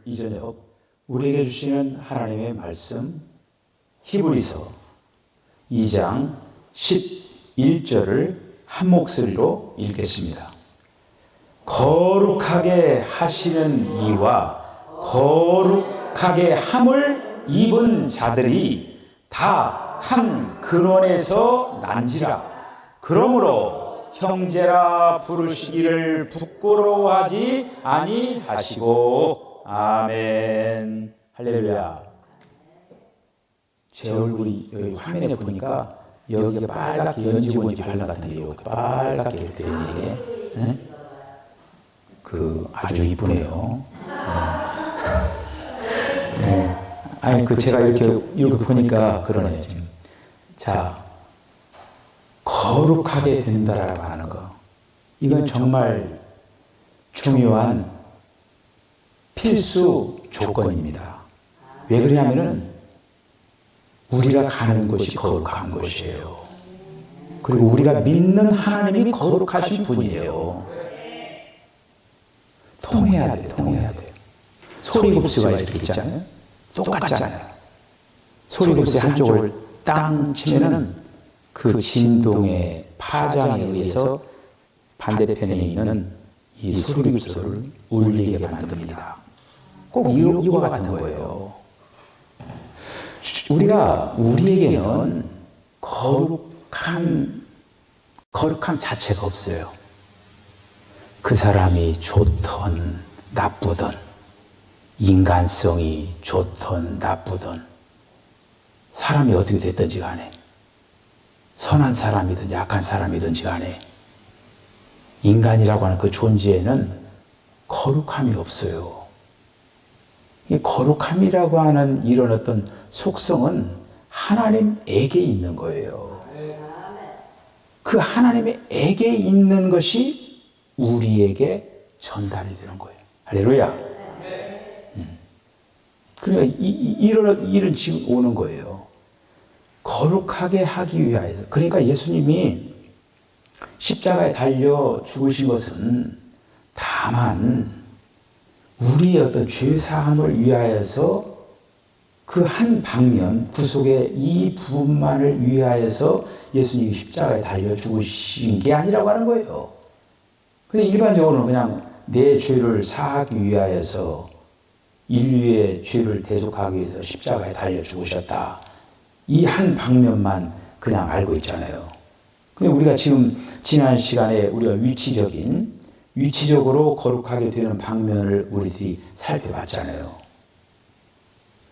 이 저녁 우리에게 주시는 하나님의 말씀 히브리서 2장 11절을 한 목소리로 읽겠습니다. 거룩하게 하시는 이와 거룩하게 함을 입은 자들이 다 한 근원에서 난지라. 그러므로 형제라 부르시기를 부끄러워하지 아니하시고. 아멘. 할렐루야. 제 얼굴이 여기 화면에 보니까 여기가 빨갛게 연지곤지 발라 같은 게 이렇게 빨갛게 되네. 네? 아주 이쁘네요. 네. 아니 제가 이렇게 보니까 그러네요. 지금. 자, 거룩하게 된다라고 하는 거, 이건 정말 중요한 필수 조건입니다. 왜 그러냐면은 우리가 가는 곳이 거룩한 곳이에요. 그리고 우리가 믿는 하나님이 거룩하신 분이에요. 통해야 돼. 소리굽스가 이렇게 있잖아요. 똑같잖아요. 소리굽스 한쪽을 땅 치면은 그 진동의 파장에 의해서 반대편에 있는 이 소리굽스를 울리게 만듭니다. 꼭 이와 같은 거예요. 우리에게는 거룩함 자체가 없어요. 그 사람이 좋던 나쁘던, 인간성이 좋던 나쁘던, 사람이 어떻게 됐든지 간에, 선한 사람이든지 악한 사람이든지 간에 인간이라고 하는 그 존재에는 거룩함이 없어요. 이 거룩함이라고 하는 이런 어떤 속성은 하나님에게 있는 거예요. 그 하나님에게 있는 것이 우리에게 전달이 되는 거예요. 할렐루야. 그러니까 이런 일은 지금 오는 거예요. 거룩하게 하기 위하여서. 그러니까 예수님이 십자가에 달려 죽으신 것은 다만 우리의 어떤 죄사함을 위하여서 그 한 방면, 구속의 이 부분만을 위하여서 예수님이 십자가에 달려 죽으신 게 아니라고 하는 거예요. 근데 일반적으로는 그냥 내 죄를 사하기 위하여서, 인류의 죄를 대속하기 위해서 십자가에 달려 죽으셨다, 이 한 방면만 그냥 알고 있잖아요. 근데 우리가 지금 지난 시간에 우리가 위치적으로 거룩하게 되는 방면을 우리들이 살펴봤잖아요.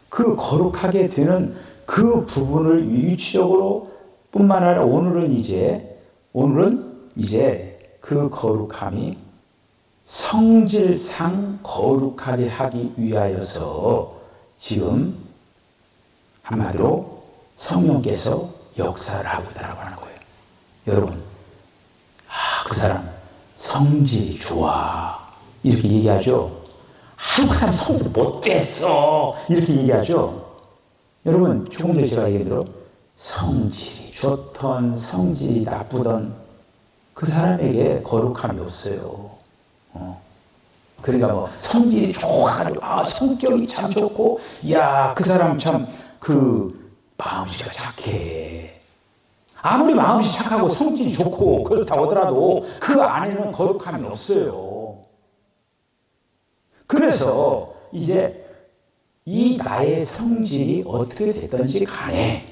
그 거룩하게 되는 그 부분을 위치적으로 뿐만 아니라 오늘은 이제 그 거룩함이 성질상 거룩하게 하기 위하여서 지금 한마디로 성령께서 역사를 하고 있다고 하는 거예요. 여러분, 그 사람 성질이 좋아, 이렇게 얘기하죠. 한국 사람 성질 못됐어, 이렇게 얘기하죠. 여러분, 조금 전에 제가 얘기한 성질이 좋던 성질이 나쁘던 그 사람에게 거룩함이 없어요. 그러니까 성질이 좋아가지고, 성격이 참 좋고, 그 사람 참 마음씨가 착해. 아무리 마음씨 착하고 성질이 좋고 그렇다고 하더라도 그 안에는 거룩함이 없어요. 그래서 이제 이 나의 성질이 어떻게 됐든지 간에,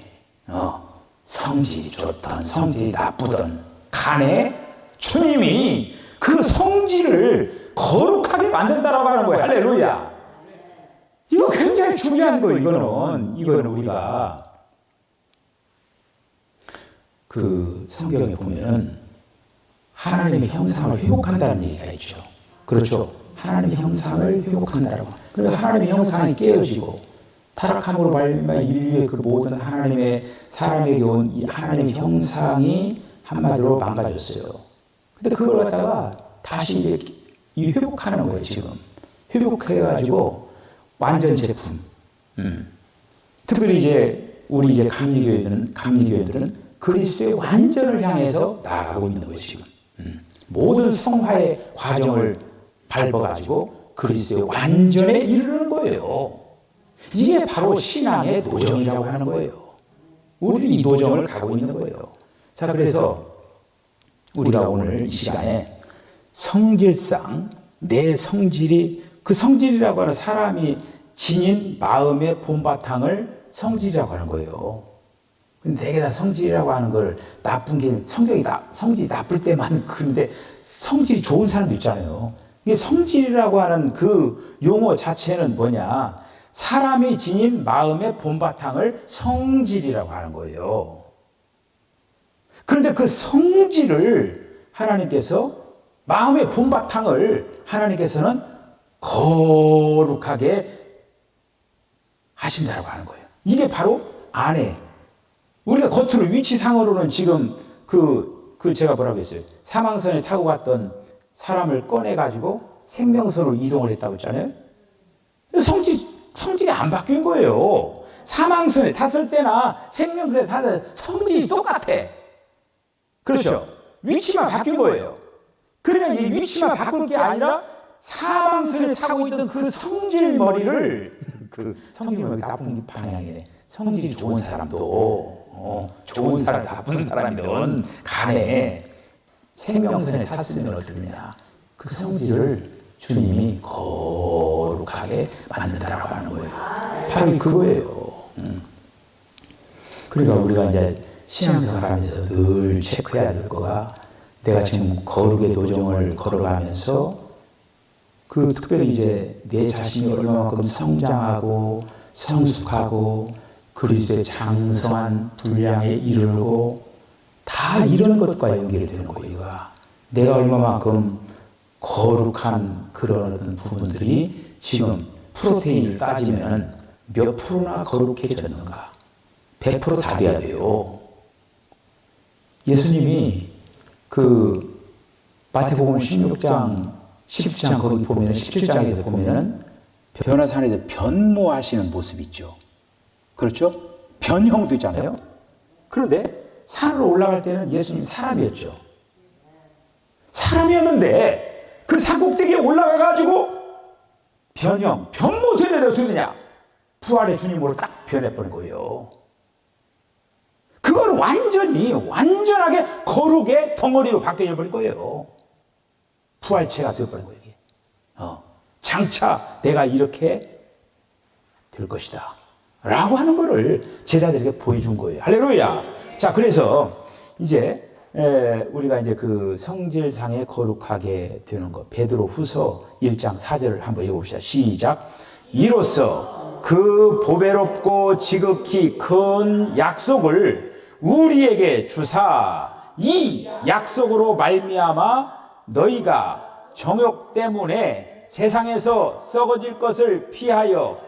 성질이 좋든 성질이 나쁘든 간에 주님이 그 성질을 거룩하게 만든다라고 하는 거예요. 할렐루야. 이거 굉장히 중요한 거예요. 이거는 우리가 성경에 보면 하나님의 형상을 회복한다는 얘기가 있죠. 그렇죠. 하나님의 형상을 회복한다라고. 그러니까 하나님의 형상이 깨어지고 타락함으로 말미암아 인류의 그 모든 하나님의 사람에게 온 이 하나님의 형상이 한마디로 망가졌어요. 근데 그걸 갖다가 다시 이제 회복하는 거예요. 지금 회복해가지고 완전 제품. 특별히 이제 우리 감리교회들은 그리스도의 완전을 향해서 나아가고 있는 거예요. 지금 모든 성화의 과정을 밟아가지고 그리스도의 완전에 이르는 거예요. 이게 바로 신앙의 노정이라고 하는 거예요. 우리 이 노정을 가고 있는 거예요. 자, 그래서 우리가 오늘 이 시간에 성질상 내 성질이, 그 성질이라고 하는 사람이 지닌 마음의 본바탕을 성질이라고 하는 거예요. 근데 내게 다 성질이라고 하는 걸 나쁜 게 성질이 나쁠 때만 그런데 성질이 좋은 사람도 있잖아요. 이게 성질이라고 하는 그 용어 자체는 뭐냐? 사람이 지닌 마음의 본바탕을 성질이라고 하는 거예요. 그런데 그 성질을 하나님께서, 마음의 본바탕을 하나님께서는 거룩하게 하신다라고 하는 거예요. 이게 바로 안에, 우리가 겉으로 위치상으로는 지금 제가 뭐라고 했어요? 사망선에 타고 갔던 사람을 꺼내가지고 생명선으로 이동을 했다고 했잖아요. 성질이 안 바뀐 거예요. 사망선에 탔을 때나 생명선에 탔을 때 성질이 똑같아. 그렇죠? 위치만 바뀐 거예요. 그러면 이 위치만 바꿀 게 아니라 사망선에 타고 있던 그 성질머리를, 그 성질머리 나쁜 방향이네. 성질이 좋은 사람도, 좋은 사람, 나쁜 사람이든 간에 생명선에 탔으면 어떠냐. 그 성질을 주님이 거룩하게 만든다라고 하는 거예요. 바로 그거예요. 그러니까 우리가 이제 신앙생활하면서 늘 체크해야 될 거가, 내가 지금 거룩의 노정을 걸어가면서 특별히 이제 내 자신이 얼마만큼 성장하고 성숙하고 그리스도의 장성한 분량에 이르고 다 이런 것과 연결이 되는 거예요. 내가 얼마만큼 거룩한 그런 어떤 부분들이 지금 프로테인을 따지면 몇 프로나 거룩해졌는가? 100% 다 돼야 돼요. 예수님이 마태복음 16장, 17장 거기 보면 17장에서 보면은 변화산에서 변모하시는 모습 있죠. 그렇죠? 변형도 있잖아요. 그런데 산으로 올라갈 때는 예수님 사람이었죠. 사람이었는데 그 산꼭대기에 올라가가지고 변모 되느냐 어떻게 되냐? 부활의 주님으로 딱 변해버린 거예요. 그건 완전하게 거룩의 덩어리로 바뀌어버린 거예요. 부활체가 되어버린 거예요. 이게. 장차 내가 이렇게 될 것이다 라고 하는 거를 제자들에게 보여준 거예요. 할렐루야. 자, 그래서 이제 우리가 이제 그 성질상에 거룩하게 되는 것, 베드로 후서 1장 4절을 한번 읽어봅시다. 시작. 이로써 그 보배롭고 지극히 큰 약속을 우리에게 주사 이 약속으로 말미암아 너희가 정욕 때문에 세상에서 썩어질 것을 피하여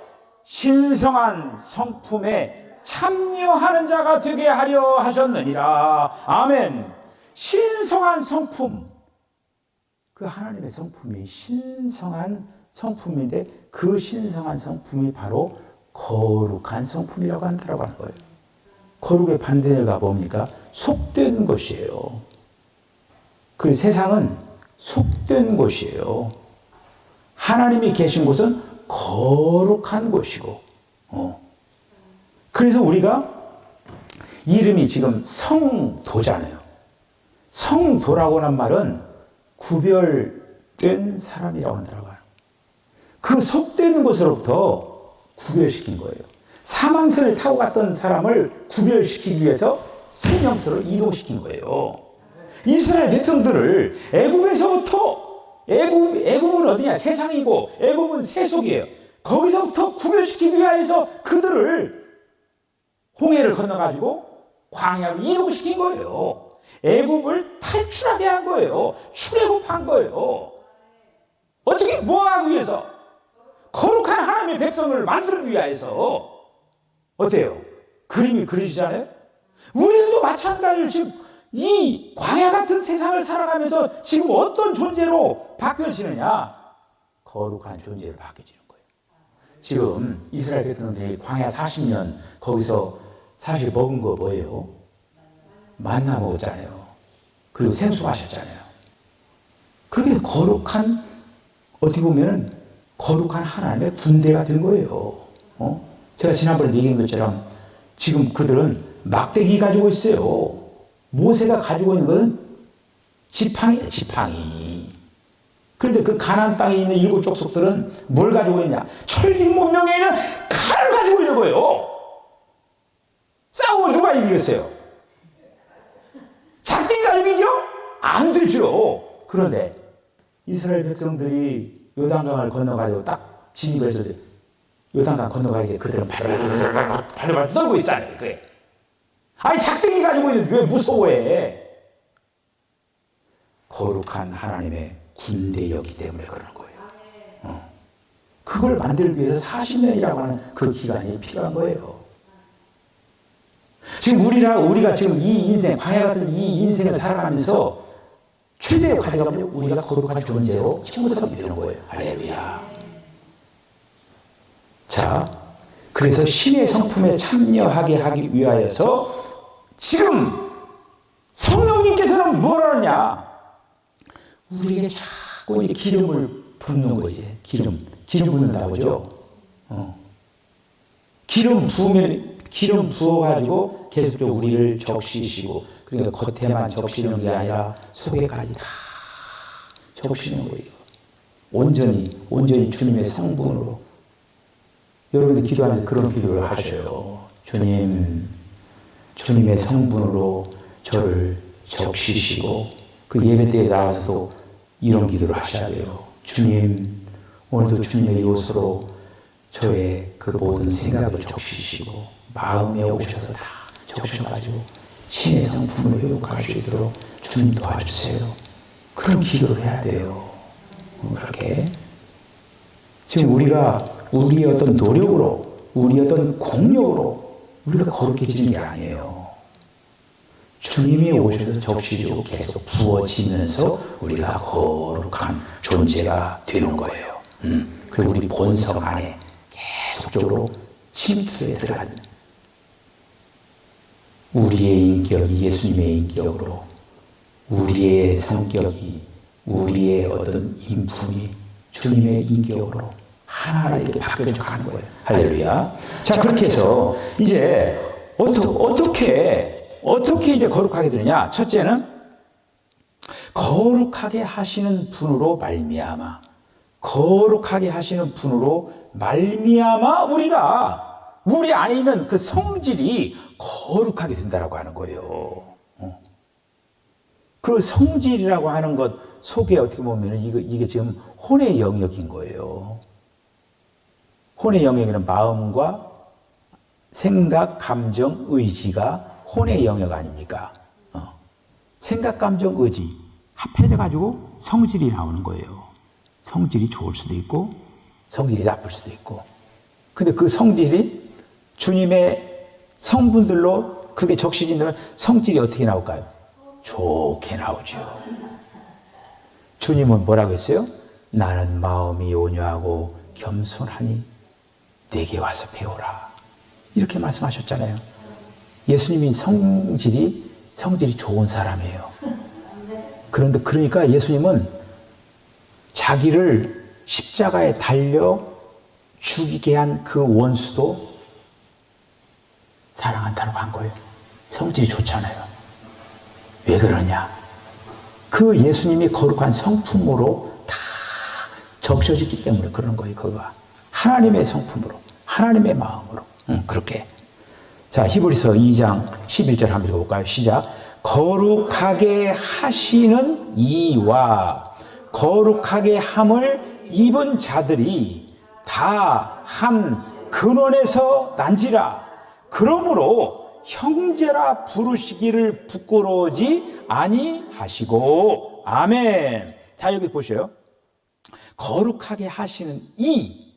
신성한 성품에 참여하는 자가 되게 하려 하셨느니라. 아멘. 신성한 성품, 그 하나님의 성품이 신성한 성품인데 그 신성한 성품이 바로 거룩한 성품이라고 한다고 하는 거예요. 거룩의 반대가 뭡니까? 속된 것이에요. 그 세상은 속된 곳이에요. 하나님이 계신 곳은 거룩한 곳이고, 그래서 우리가 이름이 지금 성도잖아요. 성도라고 하는 말은 구별된 사람이라고 한다고 해요. 그 속된 곳으로부터 구별시킨 거예요. 사망선에 타고 갔던 사람을 구별시키기 위해서 생명선으로 이동시킨 거예요. 이스라엘 백성들을 애굽은 어디냐? 세상이고 애굽은 세속이에요. 거기서부터 구별시키기 위해서 그들을 홍해를 건너가지고 광야로 이동시킨 거예요. 애굽을 탈출하게 한 거예요. 출애굽한 거예요. 어떻게 뭐하기 위해서? 거룩한 하나님의 백성을 만들기 위해서. 어때요? 그림이 그려지잖아요? 우리도 마찬가지로 지금 이 광야 같은 세상을 살아가면서 지금 어떤 존재로 바뀌어지느냐? 거룩한 존재로 바뀌어지는 거예요. 지금 이스라엘 백성들이 광야 40년 거기서 사실 먹은 거 뭐예요? 만나 먹었잖아요. 그리고 생수 마셨잖아요. 그렇게 거룩한, 어떻게 보면 거룩한 하나님의 군대가 된 거예요. 제가 지난번에 얘기한 것처럼 지금 그들은 막대기 가지고 있어요. 모세가 가지고 있는 것은 지팡이야, 지팡이. 그런데 그 가나안 땅에 있는 일곱 족속들은 뭘 가지고 있냐? 철기 문명에 있는 칼을 가지고 있는 거예요. 싸우면 누가 이기겠어요? 작대기가 이기죠? 안 되죠. 그런데 이스라엘 백성들이 요단강을 건너가지고 딱 진입해서 요단강 건너가기 그들은 발을 떨고 있잖아요. 그래. 아니 작대기 가지고 있는데 왜 무서워해? 거룩한 하나님의 군대였기 때문에 그러는 거예요. 그걸 만들기 위해서 40년이라고 하는 그 기간이 필요한 거예요. 지금 우리가 지금 이 인생, 광야 같은 이 인생을 살아가면서 최대의 과제가 뭐냐? 우리가 거룩한 존재로 형성이 되는 거예요. 할렐루야. 자, 그래서 신의 성품에 참여하게 하기 위하여서 지금 성령님께서는 뭘 하느냐? 우리에게 자꾸 이제 기름을 붓는 거지. 기름 붓는다고 그러죠. 기름 부어가지고 계속적으로 우리를 적시시고, 그러니까 겉에만 적시는 게 아니라 속에까지 다 적시는 거예요. 온전히 주님의 성분으로. 여러분들 기도하면 그런 기도를 하셔요. 주님의 성분으로 저를 적시시고, 그 예배 때에 나와서도 이런 기도를 하셔야 돼요. 주님, 오늘도 주님의 요소로 저의 그 모든 생각을 적시시고 마음에 오셔서 다 적셔가지고 신의 성품으로 회복할 수 있도록 주님 도와주세요. 그런 기도를 해야 돼요. 그렇게 지금 우리가 우리의 어떤 노력으로, 우리의 어떤 공력으로 우리가 거룩해지는 게 아니에요. 주님이 오셔서 적시시고 계속 부어지면서 우리가 거룩한 존재가 되는 거예요. 그리고 우리 본성 안에 계속적으로 침투에 들어가는 우리의 인격이 예수님의 인격으로, 우리의 성격이, 우리의 어떤 인품이 주님의 인격으로 하나하나 이렇게 바뀌어져 가는 거예요. 할렐루야. 자, 그렇게 해서 이제 어떻게 이제 거룩하게 되느냐? 첫째는 거룩하게 하시는 분으로 말미암아, 거룩하게 하시는 분으로 말미암아 우리 안에 있는 그 성질이 거룩하게 된다라고 하는 거예요. 그 성질이라고 하는 것 속에 어떻게 보면 이게 지금 혼의 영역인 거예요. 혼의 영역에는 마음과 생각, 감정, 의지가 혼의 영역 아닙니까? 생각, 감정, 의지 합해져가지고 성질이 나오는 거예요. 성질이 좋을 수도 있고 성질이 나쁠 수도 있고. 근데 그 성질이 주님의 성분들로 그게 적시지 되면 성질이 어떻게 나올까요? 좋게 나오죠. 주님은 뭐라고 했어요? 나는 마음이 온유하고 겸손하니 내게 와서 배우라. 이렇게 말씀하셨잖아요. 예수님이 성질이 좋은 사람이에요. 그러니까 예수님은 자기를 십자가에 달려 죽이게 한 그 원수도 사랑한다고 한 거예요. 성질이 좋잖아요. 왜 그러냐? 그 예수님이 거룩한 성품으로 다 적셔지기 때문에 그런 거예요. 그거가 하나님의 성품으로, 하나님의 마음으로. 그렇게. 자, 히브리서 2장 11절 한번 읽어볼까요? 시작. 거룩하게 하시는 이와 거룩하게 함을 입은 자들이 다 한 근원에서 난지라. 그러므로 형제라 부르시기를 부끄러워지 아니하시고. 아멘. 자, 여기 보세요. 거룩하게 하시는 이.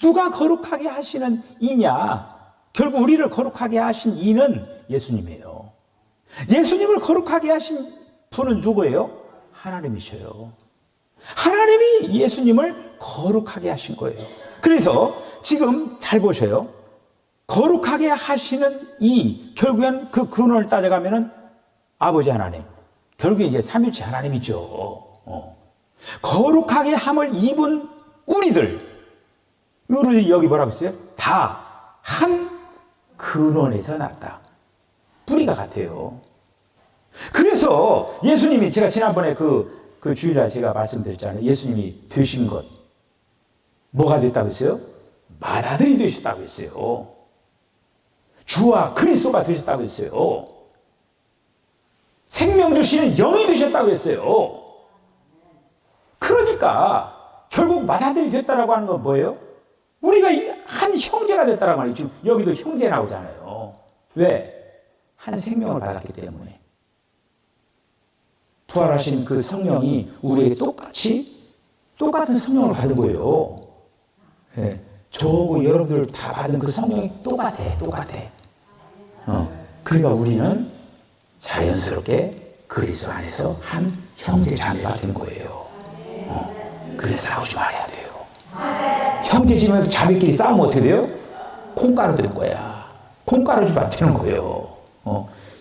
누가 거룩하게 하시는 이냐? 결국 우리를 거룩하게 하신 이는 예수님이에요. 예수님을 거룩하게 하신 분은 누구예요? 하나님이셔요. 하나님이 예수님을 거룩하게 하신 거예요. 그래서 지금 잘 보셔요. 거룩하게 하시는 이, 결국엔 그 근원을 따져가면은 아버지 하나님, 결국에 이제 삼위일체 하나님이죠. 거룩하게 함을 입은 우리들, 우리 여기 뭐라고 했어요? 다 한 근원에서 났다. 뿌리가 같아요. 그래서 예수님이 제가 지난번에 그 주일날 제가 말씀드렸잖아요. 예수님이 되신 것 뭐가 됐다고 했어요? 맏아들이 되셨다고 했어요. 주와 그리스도가 되셨다고 했어요. 생명 주시는 영이 되셨다고 했어요. 그러니까 결국 맏아들이 됐다라고 하는 건 뭐예요? 우리가 한 형제가 됐다라고 하는 거예요. 지금 여기도 형제 나오잖아요. 왜? 한 생명을 받았기 때문에. 부활하신 그 성령이 우리에게 똑같은 성령을 받은 거예요. 예. 저하고 여러분들 다 받은 그 성령이 똑같아. 그러니까 우리는 자연스럽게 그리스도 안에서 한 형제 자매가 된 거예요. 그래서 싸우지 말아야 돼요. 형제 자매끼리 싸우면 어떻게 돼요? 콩가루 되는 거야. 콩가루 집안 되는 거예요.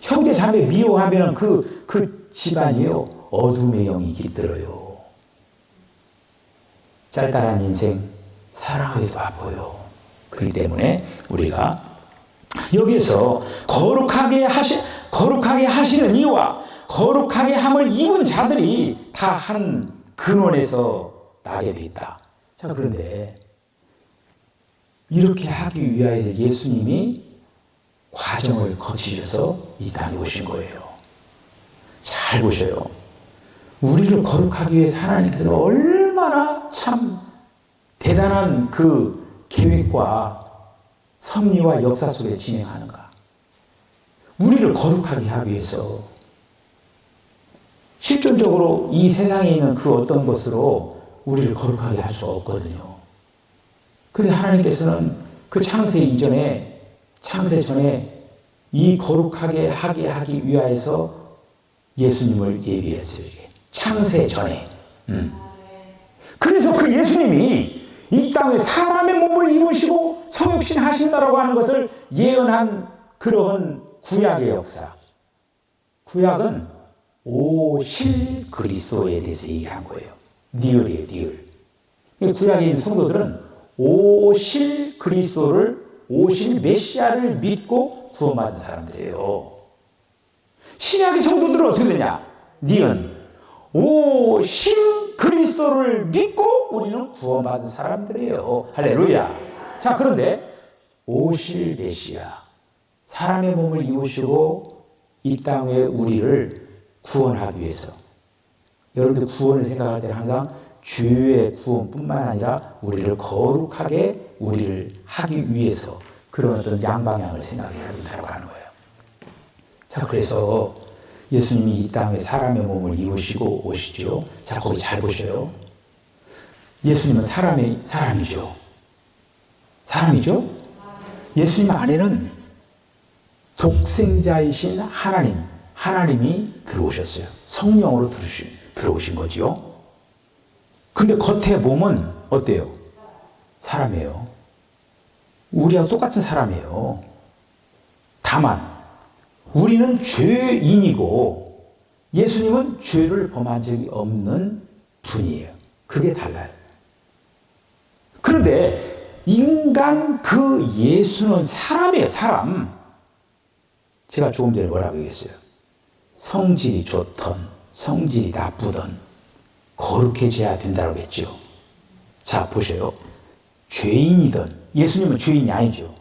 형제 자매 미워하면 그 집안이요 어둠의 영이 깃들어요. 짧다란 인생 사랑하기도 아파요. 그렇기 때문에 우리가 여기에서 거룩하게 하시는 이와 거룩하게 함을 입은 자들이 다 한 근원에서 나게 돼 있다. 자, 그런데 이렇게 하기 위하여 예수님이 과정을 거치셔서 이 땅에 오신 거예요. 잘 보셔요. 우리를 거룩하기 위해서 하나님께서는 얼마나 참 대단한 그 계획과 섭리와 역사 속에 진행하는가. 우리를 거룩하게 하기 위해서 실존적으로 이 세상에 있는 그 어떤 것으로 우리를 거룩하게 할 수가 없거든요. 그런데 하나님께서는 그 창세 전에 이 거룩하게 하기 위하여서 예수님을 예비했어요. 이게. 창세 전에. 그래서 그 예수님이 이 땅에 사람의 몸을 입으시고 성육신 하신다라고 하는 것을 예언한 그러한 구약의 역사. 구약은 오실 그리스도에 대해서 얘기한 거예요. 니을이에요, 니을. 구약에 있는 성도들은 오실 그리스도를, 오실 메시아를 믿고 구원받은 사람들이에요. 신약의 성도들은 어떻게 되냐? 니은 오신 그리스도를 믿고 우리는 구원받은 사람들이에요. 할렐루야. 자, 그런데 오실 메시아, 사람의 몸을 입으시고 이 땅에 우리를 구원하기 위해서, 여러분들 구원을 생각할 때는 항상 죄의 구원뿐만 아니라 우리를 거룩하게 우리를 하기 위해서 그런 어떤 양방향을 생각해야 된다고 하는 거예요. 자, 그래서 예수님이 이 땅에 사람의 몸을 입으시고 오시죠. 자, 거기 잘 보셔요. 예수님은 사람이죠. 사람이죠? 예수님 안에는 독생자이신 하나님이 들어오셨어요. 성령으로 들어오신 거죠. 근데 겉에 몸은 어때요? 사람이에요. 우리하고 똑같은 사람이에요. 다만 우리는 죄인이고 예수님은 죄를 범한 적이 없는 분이에요. 그게 달라요. 그런데 인간 그 예수는 사람이에요. 사람. 제가 조금 전에 뭐라고 얘기했어요? 성질이 좋던 성질이 나쁘던 거룩해져야 된다고 했죠. 자, 보세요. 죄인이든, 예수님은 죄인이 아니죠.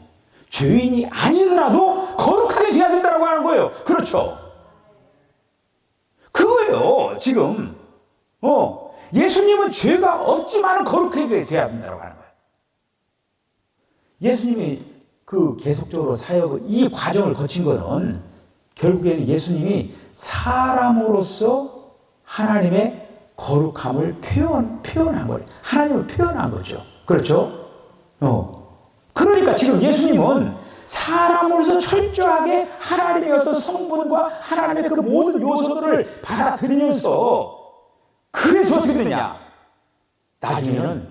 죄인이 아니더라도 거룩하게 돼야 된다고 하는 거예요. 그렇죠. 그거예요. 지금 예수님은 죄가 없지만 거룩하게 돼야 된다고 하는 거예요. 예수님이 그 계속적으로 사역을, 이 과정을 거친 거는 결국에는 예수님이 사람으로서 하나님의 거룩함을 표현한 거예요. 하나님을 표현한 거죠. 그렇죠? 그러니까 지금 예수님은 사람으로서 철저하게 하나님의 어떤 성분과 하나님의 그 모든 요소들을 받아들이면서, 그래서 어떻게 되냐? 나중에는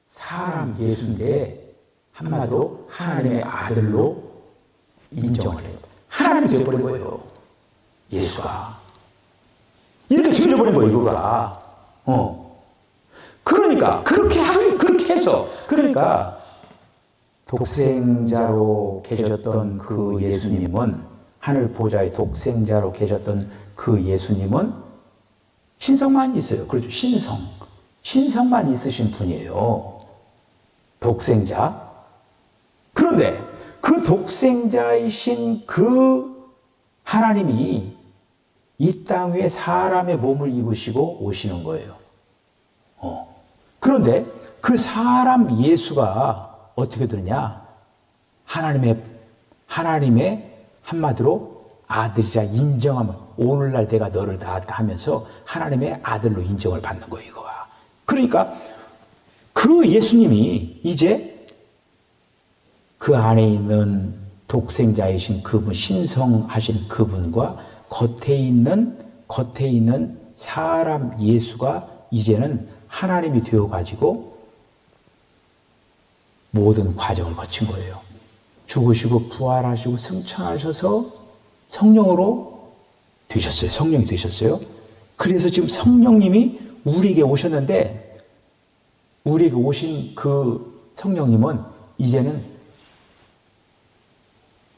사람 예수인데 한마디로 하나님의 아들로 인정을 해요. 하나님이 되어버린 거예요. 예수가. 이렇게 되어버린 거예요, 이거가. 그러니까, 그렇게 해서, 그러니까, 독생자로 계셨던 그 예수님은, 하늘 보좌의 독생자로 계셨던 그 예수님은 신성만 있어요. 그렇죠. 신성만 있으신 분이에요. 독생자. 그런데 그 독생자이신 그 하나님이 이 땅 위에 사람의 몸을 입으시고 오시는 거예요. 그런데 그 사람 예수가 어떻게 되느냐? 하나님의 한마디로 아들이라 인정하면, 오늘날 내가 너를 다 하면서 하나님의 아들로 인정을 받는 거예요, 이거가. 그러니까 그 예수님이 이제 그 안에 있는 독생자이신 그분, 신성하신 그분과 겉에 있는 사람 예수가 이제는 하나님이 되어가지고 모든 과정을 거친 거예요. 죽으시고 부활하시고 승천하셔서 성령으로 되셨어요. 성령이 되셨어요. 그래서 지금 성령님이 우리에게 오셨는데, 우리에게 오신 그 성령님은 이제는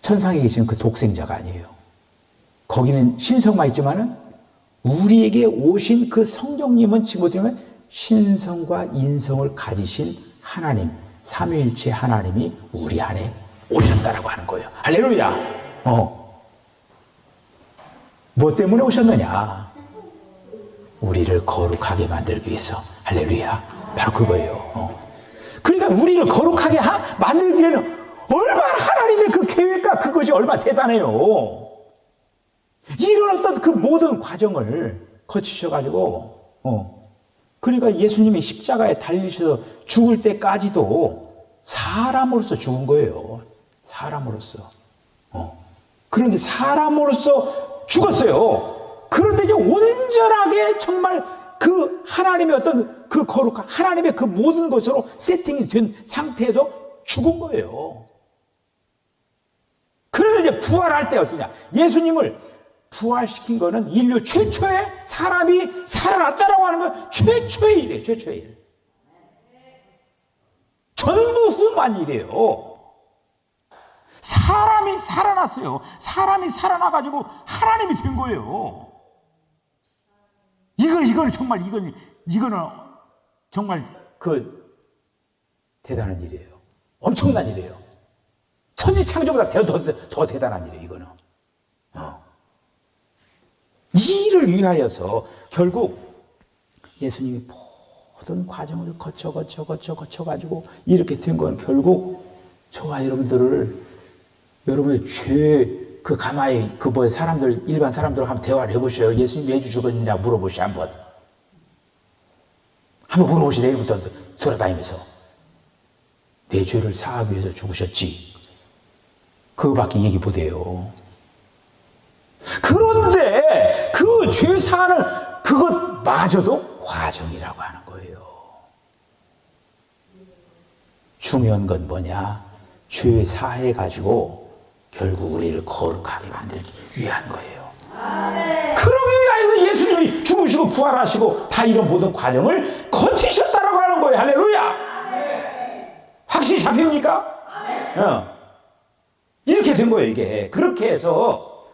천상에 계신 그 독생자가 아니에요. 거기는 신성만 있지만은 우리에게 오신 그 성령님은 지금 어떻게 보면 신성과 인성을 가지신 하나님, 삼위일체 하나님이 우리 안에 오셨다라고 하는 거예요. 할렐루야. 뭐 때문에 오셨느냐? 우리를 거룩하게 만들기 위해서. 할렐루야. 바로 그거예요. 그러니까 우리를 거룩하게 만들기 위해서는 얼마나 하나님의 그 계획과 그것이 얼마나 대단해요. 이런 어떤 그 모든 과정을 거치셔가지고, 그러니까 예수님이 십자가에 달리셔서 죽을 때까지도 사람으로서 죽은 거예요. 사람으로서. 그런데 사람으로서 죽었어요. 그런데 이제 온전하게 정말 그 하나님의 어떤 그 거룩한, 하나님의 그 모든 것으로 세팅이 된 상태에서 죽은 거예요. 그런데 이제 부활할 때 어떠냐? 예수님을 부활시킨 거는 인류 최초의 사람이 살아났다라고 하는 건 최초의 일이에요. 최초의 일. 전부 후만 일이에요. 사람이 살아났어요. 사람이 살아나가지고 하나님이 된 거예요. 이거는 정말 그 대단한 일이에요. 엄청난 일이에요. 천지창조보다 더 대단한 일이에요, 이거는. 이 일을 위하여서 결국 예수님이 모든 과정을 거쳐가지고 이렇게 된 건 결국 저와 여러분의 죄, 그 가마에 사람들, 일반 사람들 한번 대화를 해보셔요. 예수님 왜 죽었느냐 물어보시죠, 한번 물어보시죠. 내일부터 돌아다니면서. 내 죄를 사하기 위해서 죽으셨지. 그거밖에 얘기 못해요. 그런데 그 죄 사하는 그것마저도 과정이라고 하는 거예요. 중요한 건 뭐냐? 죄 사해가지고 결국 우리를 거룩하게 만들기 위한 거예요. 그러기 위하여 예수님이 죽으시고 부활하시고 다 이런 모든 과정을 거치셨다라고 하는 거예요. 할렐루야. 확실히 잡힙니까? 이렇게 된 거예요, 이게. 그렇게 해서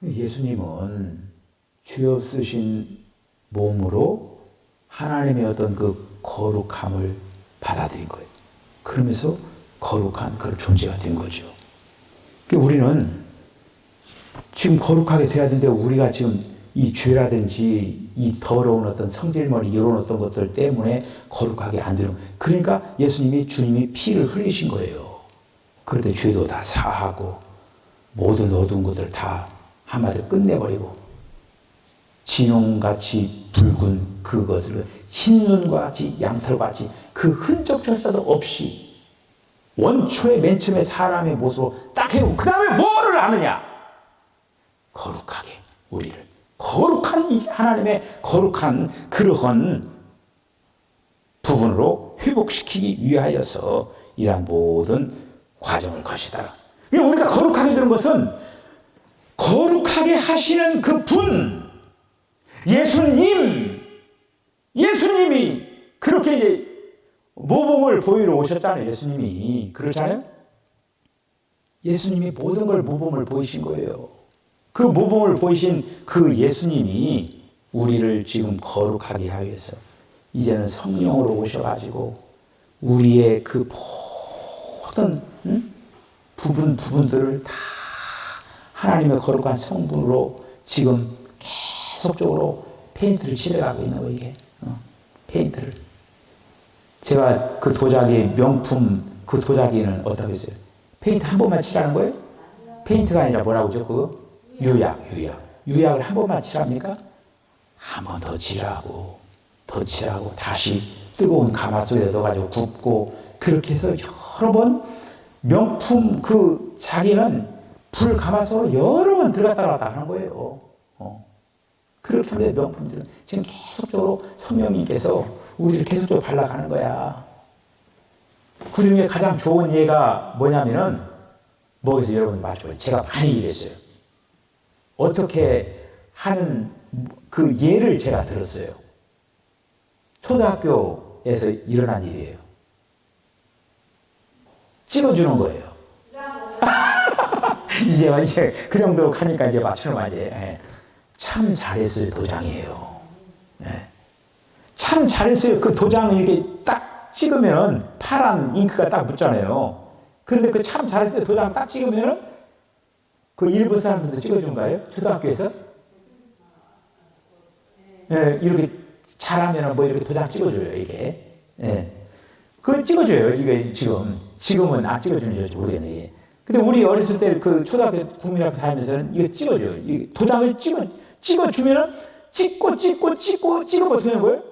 예수님은 죄 없으신 몸으로 하나님의 어떤 그 거룩함을 받아들인 거예요. 그러면서 거룩한 그런 존재가 된 거죠. 그러니까 우리는 지금 거룩하게 돼야 되는데, 우리가 지금 이 죄라든지 이 더러운 어떤 성질머리 이런 어떤 것들 때문에 거룩하게 안 되는 거예요. 그러니까 주님이 피를 흘리신 거예요. 그렇게 죄도 다 사하고 모든 어두운 것들 다 한마디로 끝내버리고, 진홍같이 붉은 그것을 흰 눈과 같이 양털과 같이 그 흔적조차도 없이 원초의 맨 처음에 사람의 모습으로 딱 해고, 그 다음에 뭐를 하느냐? 거룩하게 우리를 거룩한 하나님의 거룩한 그러한 부분으로 회복시키기 위하여서 이러한 모든 과정을 거시다. 우리가 거룩하게 되는 것은 거룩하게 하시는 그 분, 예수님이 그렇게 이제 모범을 보이러 오셨잖아요. 예수님이. 그렇잖아요. 예수님이 모든 걸 모범을 보이신 거예요. 그 모범을 보이신 그 예수님이 우리를 지금 거룩하게 하기 위해서 이제는 성령으로 오셔가지고 우리의 그 모든 부분들을 다 하나님의 거룩한 성분으로 지금 계속적으로 페인트를 칠해가고 있는 거예요. 이게 페인트를. 제가 그 도자기 명품 그 도자기는 어떻게 했어요? 페인트 한 번만 칠하는 거예요? 페인트가 아니라 뭐라고 그러죠? 그거? 유약을 한 번만 칠합니까? 한 번 더 칠하고 더 칠하고 다시 뜨거운 가마솥에 넣어가지고 굽고 그렇게 해서 여러 번 명품 그 자기는 불 가마솥으로 여러 번 들어갔다 나왔다 하는 거예요. 그렇게 하면 명품들은 지금 계속적으로 성령님께서 우리를 계속적으로 발라가는 거야. 그 중에 가장 좋은 예가 뭐냐면은 뭐에서 여러분 맞춰요. 제가 많이 얘기했어요. 어떻게 하는 그 예를 제가 들었어요. 초등학교에서 일어난 일이에요. 찍어주는 거예요. 이제 그 정도로 가니까 이제 맞추는 말이에요. 참 잘했어요. 도장이에요. 참 잘했어요. 그 도장을 이렇게 딱 찍으면 파란 잉크가 딱 붙잖아요. 그런데 그 참 잘했어요. 도장 딱 찍으면 그 일본 사람들도 찍어준 거예요? 초등학교에서? 이렇게 잘하면 뭐 이렇게 도장 찍어줘요. 이게. 그거 찍어줘요. 이게 지금은 안 찍어주는지 모르겠네. 근데 우리 어렸을 때 그 초등학교 국민학교 다니면서는 이거 찍어줘요. 이 도장을 찍어주면은 찍으면 어떻게 되는 거예요?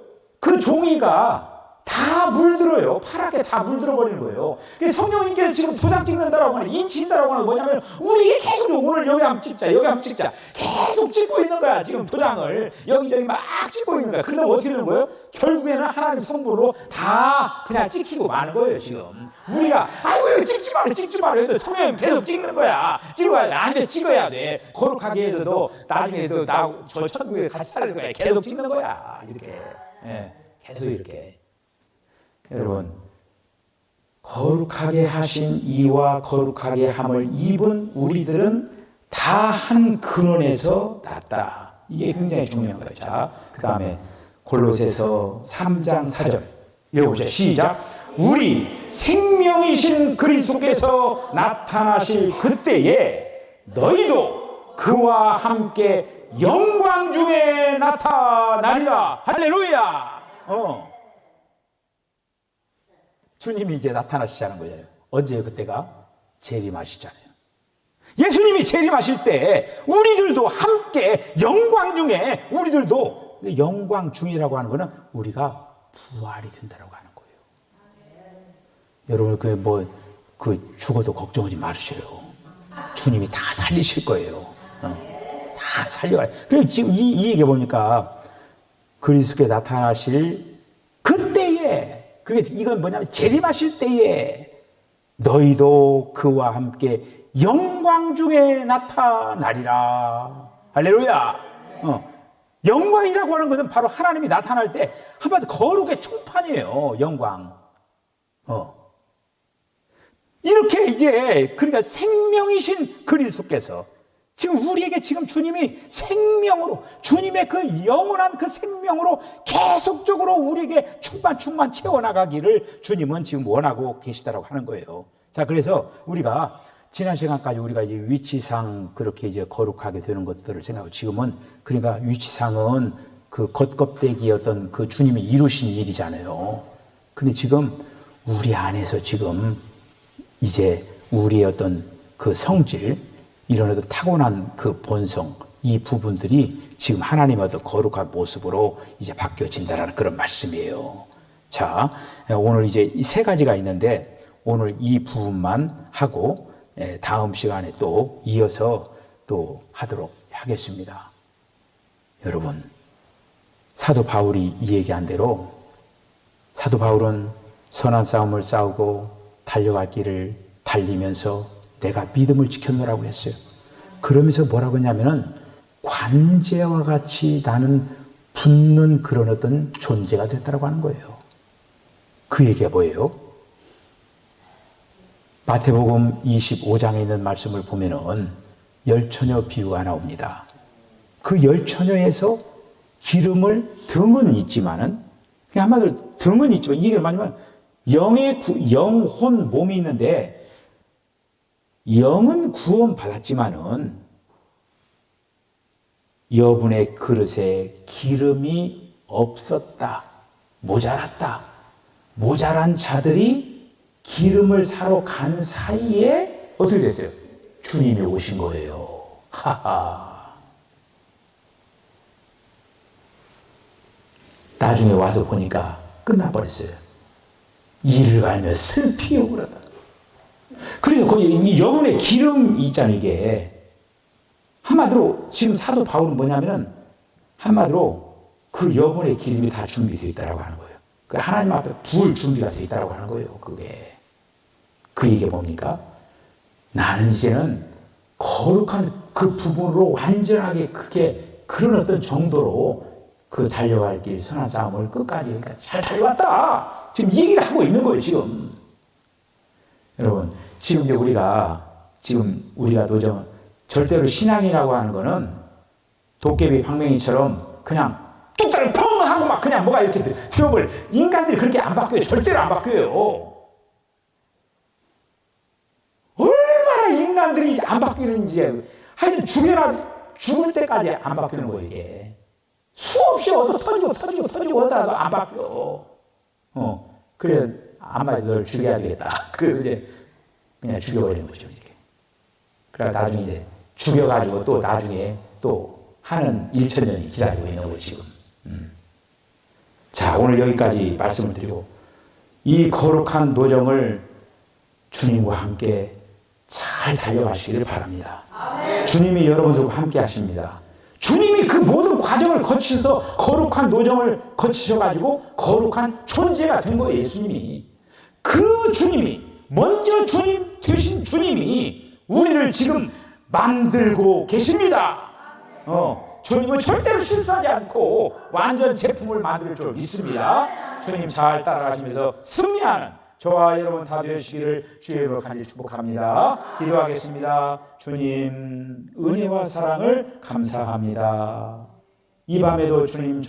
그 종이가 다 물들어요. 파랗게 다 물들어 버리는 거예요. 성령님께서 지금 도장 찍는다라고 하는, 인치인다라고 하는 뭐냐면, 우리 계속 오늘 여기 한번 찍자. 계속 찍고 있는 거야. 지금 도장을. 여기저기 막 찍고 있는 거야. 그러다 어떻게 되는 거예요? 결국에는 하나님 성부로 다 그냥 찍히고 마는 거예요, 지금. 우리가, 아이고, 찍지 마라. 해도 성령님 계속 찍는 거야. 찍어야 돼. 거룩하게 해서 너 나중에 저 천국에 같이 살는 거야. 계속 찍는 거야. 이렇게. 계속 이렇게. 여러분, 거룩하게 하신 이와 거룩하게 함을 입은 우리들은 다 한 근원에서 났다. 이게 굉장히 중요한 거예요. 자, 그 다음에 골로새서 3장 4절 읽어보죠. 시작. 우리 생명이신 그리스도께서 나타나실 그때에 너희도 그와 함께 영광 중에 나타나리라. 할렐루야. 주님이 이제 나타나시자는 거잖아요. 언제요? 그때가 재림하시잖아요. 예수님이 재림하실 때 우리들도 함께 영광 중에 우리들도 영광 중이라고 하는 거는 우리가 부활이 된다라고 하는 거예요. 여러분 죽어도 걱정하지 마시요. 주님이 다 살리실 거예요. 다 살려가요. 그래서 지금 이 얘기 보니까 그리스도께 나타나실 그때에, 그게 이건 뭐냐면 재림하실 때에 너희도 그와 함께 영광 중에 나타나리라. 할렐루야. 영광이라고 하는 것은 바로 하나님이 나타날 때 한마디 거룩의 총판이에요. 영광. 이렇게 이제 그러니까 생명이신 그리스도께서 지금 우리에게 지금 주님이 생명으로, 주님의 그 영원한 그 생명으로 계속적으로 우리에게 충만 채워나가기를 주님은 지금 원하고 계시다라고 하는 거예요. 자, 그래서 우리가 지난 시간까지 우리가 이제 위치상 그렇게 이제 거룩하게 되는 것들을 생각하고, 지금은 그러니까 위치상은 그 겉껍데기였던 그 주님이 이루신 일이잖아요. 근데 지금 우리 안에서 지금 이제 우리의 어떤 그 성질, 이런 어떤 타고난 그 본성, 이 부분들이 지금 하나님의 어떤 거룩한 모습으로 이제 바뀌어진다라는 그런 말씀이에요. 자, 오늘 이제 이 세 가지가 있는데 오늘 이 부분만 하고 다음 시간에 또 이어서 또 하도록 하겠습니다. 여러분, 사도 바울이 이 얘기한 대로 사도 바울은 선한 싸움을 싸우고 달려갈 길을 달리면서 내가 믿음을 지켰노라고 했어요. 그러면서 뭐라고 했냐면은 관제와 같이 나는 붙는 그런 어떤 존재가 됐다라고 하는 거예요. 그 얘기가 뭐예요? 마태복음 25장에 있는 말씀을 보면은 열처녀 비유가 나옵니다. 그 열처녀에서 기름을 등은 있지만은, 그냥 한마디로 등은 있지만, 이게 뭐냐면 영혼 몸이 있는데 영은 구원 받았지만은 여분의 그릇에 기름이 없었다, 모자랐다. 모자란 자들이 기름을 사러 간 사이에 어떻게 됐어요? 주님이 오신 거예요. 하하. 나중에 와서 보니까 끝나버렸어요. 이를 갈며 슬피 오그라다. 그래서 거기 이 여분의 기름 있잖아요, 이게. 한마디로 지금 사도 바울은 뭐냐면은 한마디로 그 여분의 기름이 다 준비되어 있다라고 하는 거예요. 그 하나님 앞에 부을 준비가 되어 있다라고 하는 거예요. 그게. 그 얘기가 뭡니까? 나는 이제는 거룩한 그 부분으로 완전하게 그게 그런 어떤 정도로 그 달려갈 길 선한 싸움을 끝까지 그러니까 잘 달려왔다. 지금 이 얘기를 하고 있는 거예요, 지금. 여러분, 지금 이제 우리가 도저 절대로 신앙이라고 하는 거는 도깨비 방맹이처럼 그냥 뚝딱 펑 하고 막 그냥 뭐가 이렇게 튀어버려. 인간들이 그렇게 안 바뀌어요. 절대로 안 바뀌어요. 얼마나 인간들이 안 바뀌는지 하여튼 죽을 때까지 안 바뀌는 거예요, 이게. 수없이 얻어 터지고 하다가도 안 바뀌어. 그래, 한마디 널 죽여야 되겠다. 그래, 이제 그냥 죽여버리는 거죠, 이렇게. 그래, 나중에 이제 죽여가지고 또 나중에 또 하는 1,000년이 기다리고 있는 거예요, 지금. 자, 오늘 여기까지 말씀을 드리고, 이 거룩한 도정을 주님과 함께 잘 달려가시기를 바랍니다. 주님이 여러분들과 함께 하십니다. 주님이 그 모든 과정을 거치셔서 거룩한 도정을 거치셔가지고 거룩한 존재가 된 거예요, 예수님이. 그 주님이, 먼저 주님 되신 주님이 우리를 지금 만들고 계십니다. 주님은 절대로 실수하지 않고 완전 제품을 만들 줄 믿습니다. 주님 잘 따라가시면서 승리하는 저와 여러분 다 되시기를 주의 이름으로 간절히 축복합니다. 기도하겠습니다. 주님 은혜와 사랑을 감사합니다. 이 밤에도 주님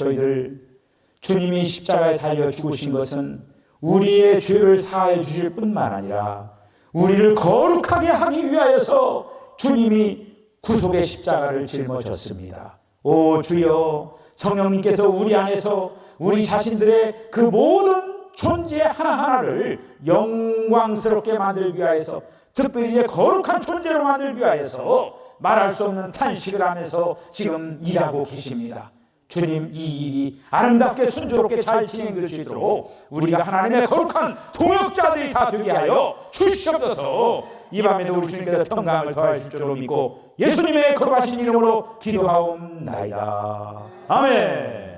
주님이 십자가에 달려 죽으신 것은 우리의 죄를 사하여 주실 뿐만 아니라 우리를 거룩하게 하기 위하여서 주님이 구속의 십자가를 짊어졌습니다. 오 주여, 성령님께서 우리 안에서 우리 자신들의 그 모든 존재 하나하나를 영광스럽게 만들기 위하여서, 특별히 거룩한 존재로 만들기 위하여서 말할 수 없는 탄식을 하면서 지금 일하고 계십니다. 주님, 이 일이 아름답게 순조롭게 잘 진행될 수 있도록 우리가 하나님의 거룩한 동역자들이 다 되게 하여 주시옵소서. 이 밤에도 우리 주님께서 평강을 더하실 줄로 믿고 예수님의 거룩하신 이름으로 기도하옵나이다. 아멘.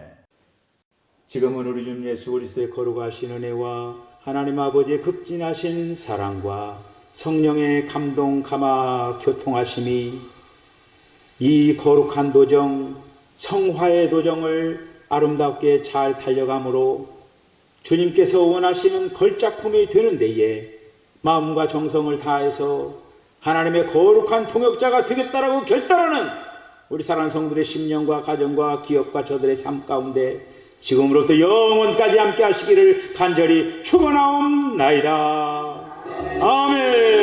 지금은 우리 주 예수 그리스도의 거룩하신 은혜와 하나님 아버지의 극진하신 사랑과 성령의 감동 감화 교통하심이 이 거룩한 도정, 성화의 도정을 아름답게 잘 달려감으로 주님께서 원하시는 걸작품이 되는 데에 마음과 정성을 다해서 하나님의 거룩한 통역자가 되겠다라고 결단하는 우리 사랑하는 성도들의 심령과 가정과 기업과 저들의 삶 가운데 지금으로부터 영원까지 함께 하시기를 간절히 축원하옵나이다. 아멘.